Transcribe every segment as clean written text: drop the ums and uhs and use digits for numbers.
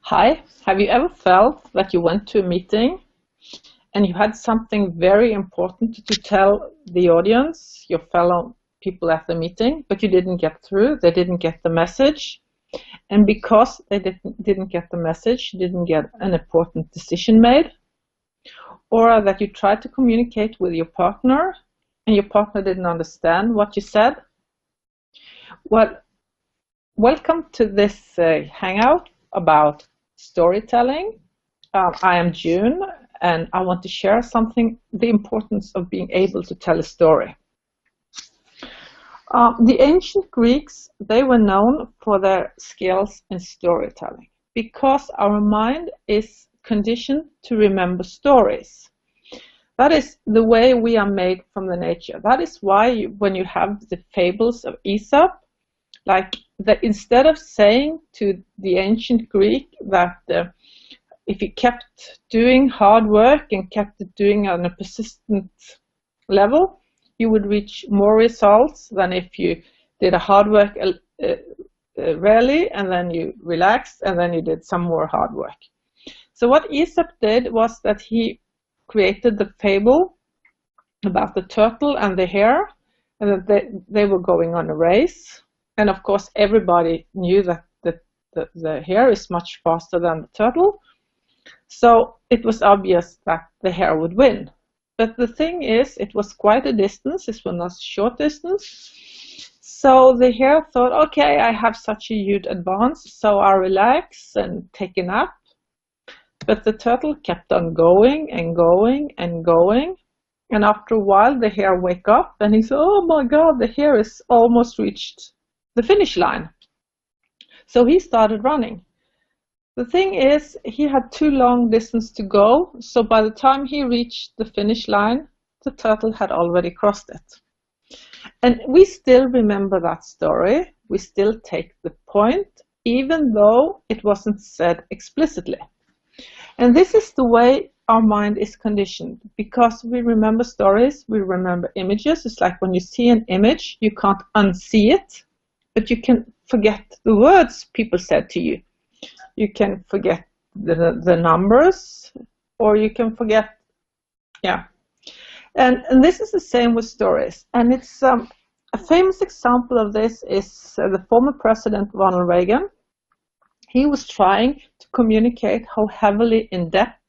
Hi, have you ever felt that you went to a meeting and you had something very important to tell the audience, your fellow people at the meeting, but you didn't get through, they didn't get the message, and because they didn't get the message, you didn't get an important decision made, or that you tried to communicate with your partner and your partner didn't understand what you said? Well, welcome to this hangout about storytelling. I am June, and I want to share something, the importance of being able to tell a story. The ancient Greeks, they were known for their skills in storytelling because our mind is conditioned to remember stories. That is the way we are made from the nature. That is why when you have the fables of Aesop, like that, instead of saying to the ancient Greek that if you kept doing hard work and kept it doing on a persistent level, you would reach more results than if you did a hard work rarely and then you relaxed and then you did some more hard work. So what Aesop did was that he created the fable about the turtle and the hare, and that they were going on a race. And of course, everybody knew that the hare is much faster than the turtle. So it was obvious that the hare would win. But the thing is, it was quite a distance. This was not a short distance. So the hare thought, okay, I have such a huge advance, so I'll relax and take a nap. But the turtle kept on going and going and going. And after a while, the hare woke up and he said, oh my God, the hare is almost reached the finish line. So he started running. The thing is, he had too long distance to go, so by the time he reached the finish line, the turtle had already crossed it. And we still remember that story. We still take the point, even though it wasn't said explicitly. And this is the way our mind is conditioned, because we remember stories, we remember images. It's like when you see an image, you can't unsee it, but you can forget the words people said to you. You can forget the numbers, or you can forget, yeah. And this is the same with stories. And it's a famous example of this is the former president Ronald Reagan. He was trying to communicate how heavily in debt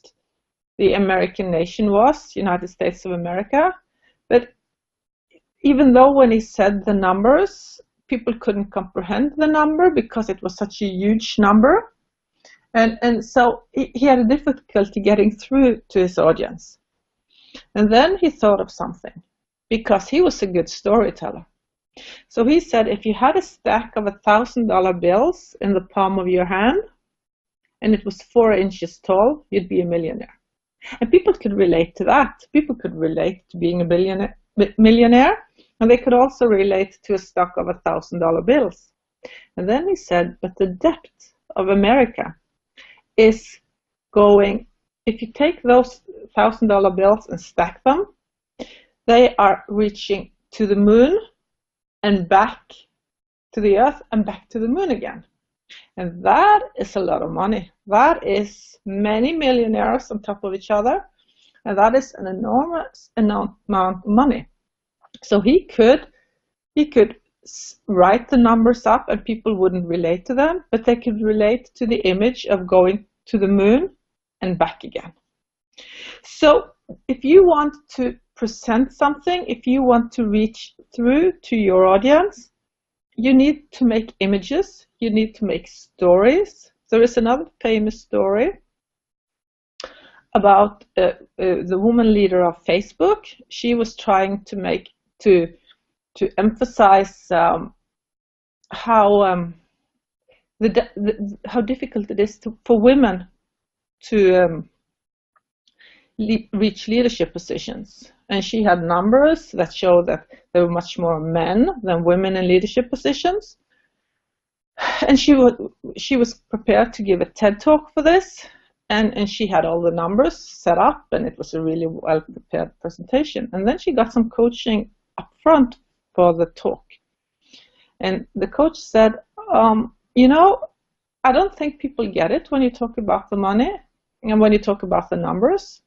the American nation was, United States of America. But even though when he said the numbers, people couldn't comprehend the number because it was such a huge number. And so he had a difficulty getting through to his audience. And then he thought of something, because he was a good storyteller. So he said, if you had a stack of $1,000 bills in the palm of your hand, and it was 4 inches tall, you'd be a millionaire. And people could relate to that. People could relate to being a millionaire, and they could also relate to a stock of $1,000 bills. And then he said, but the debt of America is going, if you take those $1,000 bills and stack them, they are reaching to the moon and back to the earth and back to the moon again. And that is a lot of money. That is many millionaires on top of each other. And that is an enormous amount of money. So he could write the numbers up and people wouldn't relate to them, but they could relate to the image of going to the moon and back again. So if you want to present something, if you want to reach through to your audience, you need to make images, you need to make stories. There is another famous story about the woman leader of Facebook. She was trying to emphasize how difficult it is for women to reach leadership positions. And she had numbers that showed that there were much more men than women in leadership positions. And she was prepared to give a TED talk for this. And she had all the numbers set up, and it was a really well-prepared presentation. And then she got some coaching up front for the talk. And the coach said, you know, I don't think people get it when you talk about the money and when you talk about the numbers.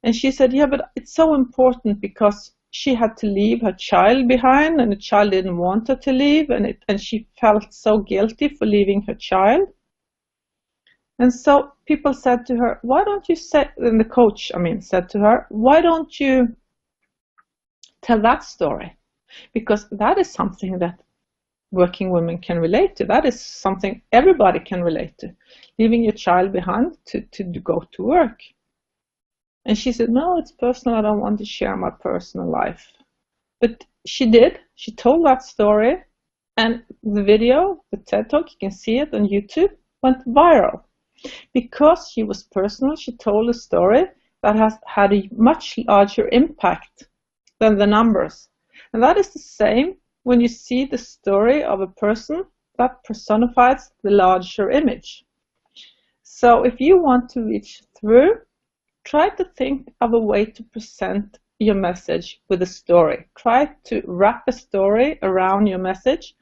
And she said, yeah, but it's so important because she had to leave her child behind, and the child didn't want her to leave, and she felt so guilty for leaving her child. And so people said to her, why don't you say, and the coach, said to her, why don't you tell that story? Because that is something that working women can relate to. That is something everybody can relate to, leaving your child behind to go to work. And she said, no, it's personal. I don't want to share my personal life. But she did. She told that story, and the video, the TED Talk, you can see it on YouTube, went viral. Because she was personal, she told a story that has had a much larger impact than the numbers. And that is the same when you see the story of a person that personifies the larger image. So if you want to reach through, try to think of a way to present your message with a story. Try to wrap a story around your message,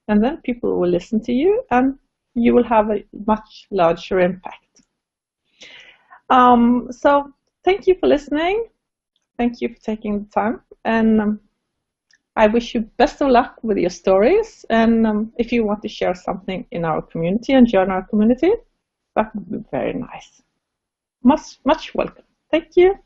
and then people will listen to you, and you will have a much larger impact. So thank you for listening. Thank you for taking the time. And I wish you best of luck with your stories. And if you want to share something in our community and join our community, that would be very nice. Much welcome. Thank you.